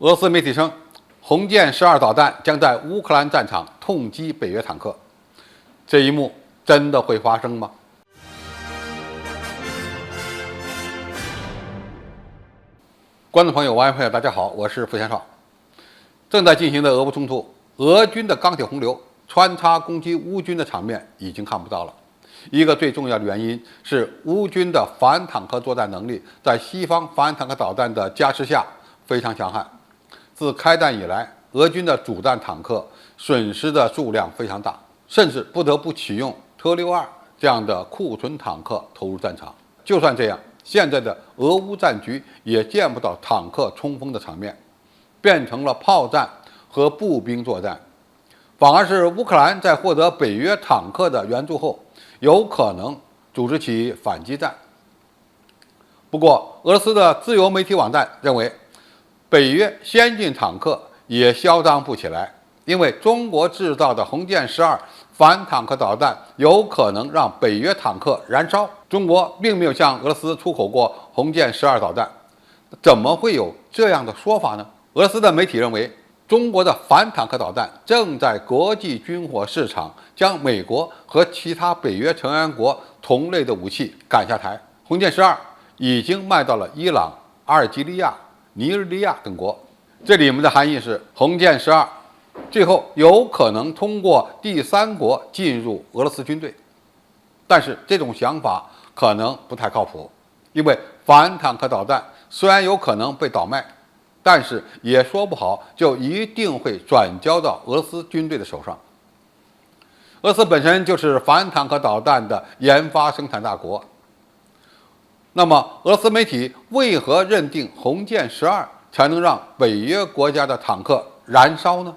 俄罗斯媒体称，红箭12导弹将在乌克兰战场痛击北约坦克。这一幕真的会发生吗？观众朋友、网友朋友，大家好，我是付先少。正在进行的俄乌冲突，俄军的钢铁洪流穿插攻击乌军的场面已经看不到了。一个最重要的原因是乌军的反坦克作战能力在西方反坦克导弹的加持下非常强悍。自开战以来，俄军的主战坦克损失的数量非常大，甚至不得不启用特62这样的库存坦克投入战场。就算这样，现在的俄乌战局也见不到坦克冲锋的场面，变成了炮战和步兵作战。反而是乌克兰在获得北约坦克的援助后，有可能组织起反击战。不过，俄罗斯的自由媒体网站认为，北约先进坦克也嚣张不起来，因为中国制造的红箭12反坦克导弹有可能让北约坦克燃烧。中国并没有向俄罗斯出口过红箭12导弹，怎么会有这样的说法呢？俄罗斯的媒体认为，中国的反坦克导弹正在国际军火市场将美国和其他北约成员国同类的武器赶下台。红箭12已经卖到了伊朗、阿尔及利亚、尼日利亚等国。这里面的含义是，红箭12最后有可能通过第三国进入俄罗斯军队。但是这种想法可能不太靠谱，因为反坦克导弹虽然有可能被倒卖，但是也说不好就一定会转交到俄罗斯军队的手上。俄罗斯本身就是反坦克导弹的研发生产大国，那么俄罗斯媒体为何认定红箭12才能让北约国家的坦克燃烧呢？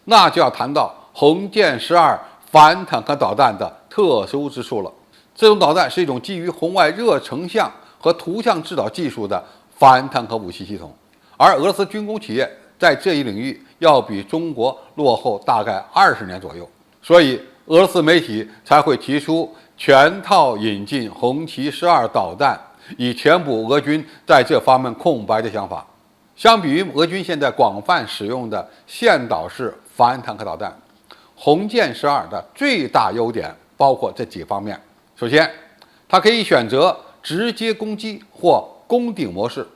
那就要谈到红箭12反坦克导弹的特殊之处了。这种导弹是一种基于红外热成像和图像制导技术的反坦克武器系统，而俄罗斯军工企业在这一领域要比中国落后大概20年左右，所以俄罗斯媒体才会提出全套引进红旗12导弹，以填补俄军在这方面空白的想法。相比于俄军现在广泛使用的线导式反坦克导弹，红箭12的最大优点包括这几方面。首先，它可以选择直接攻击或攻顶模式。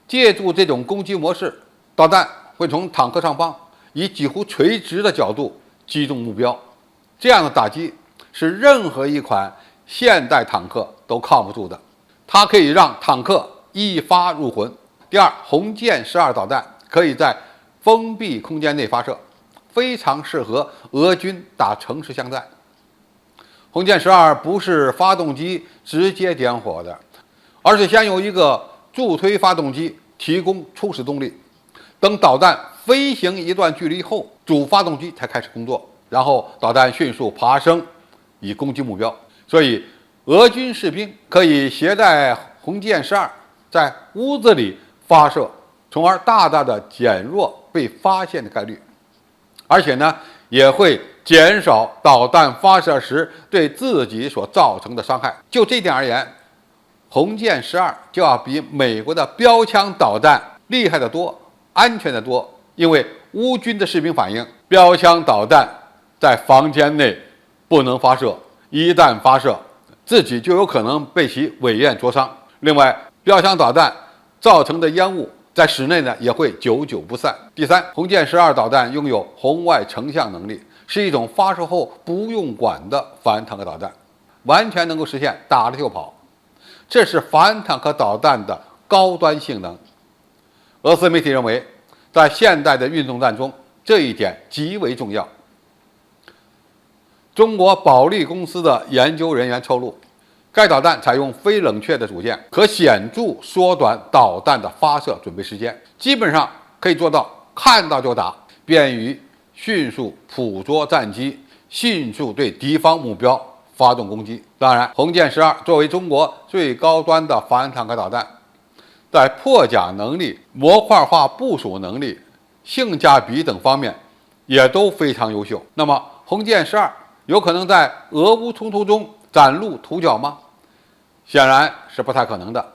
借助这种攻击模式，导弹会从坦克上方以几乎垂直的角度击中目标。这样的打击是任何一款现代坦克都抗不住的，它可以让坦克一发入魂。第二，红箭12导弹可以在封闭空间内发射，非常适合俄军打城市巷战。红箭12不是发动机直接点火的，而是先由一个助推发动机提供初始动力，等导弹飞行一段距离后，主发动机才开始工作，然后导弹迅速爬升以攻击目标。所以俄军士兵可以携带红箭12在屋子里发射，从而大大的减弱被发现的概率，而且呢也会减少导弹发射时对自己所造成的伤害。就这点而言，红箭12就要比美国的标枪导弹厉害得多，安全得多。因为乌军的士兵反映，标枪导弹在房间内不能发射，一旦发射，自己就有可能被其尾焰灼伤。另外，标枪导弹造成的烟雾在室内呢也会久久不散。第三，红箭12导弹拥有红外成像能力，是一种发射后不用管的反坦克导弹，完全能够实现打了就跑。这是反坦克导弹的高端性能。俄罗斯媒体认为，在现代的运动战中，这一点极为重要。中国保利公司的研究人员透露，该导弹采用非冷却的组件，可显著缩短导弹的发射准备时间，基本上可以做到看到就打，便于迅速捕捉战机，迅速对敌方目标发动攻击。当然，红箭12作为中国最高端的反坦克导弹，在破甲能力、模块化部署能力、性价比等方面也都非常优秀。那么，红箭12有可能在俄乌冲突中崭露头角吗？显然是不太可能的，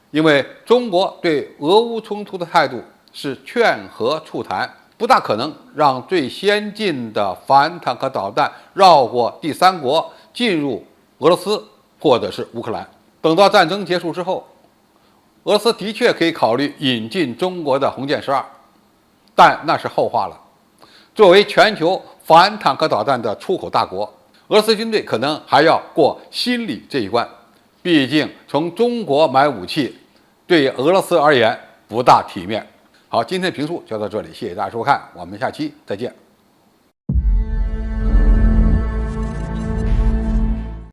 因为中国对俄乌冲突的态度是劝和促谈，不大可能让最先进的反坦克导弹绕过第三国进入俄罗斯或者是乌克兰。等到战争结束之后，俄罗斯的确可以考虑引进中国的红箭12，但那是后话了。作为全球反坦克导弹的出口大国，俄罗斯军队可能还要过心理这一关。毕竟从中国买武器，对俄罗斯而言不大体面。好，今天的评述就到这里，谢谢大家收看，我们下期再见。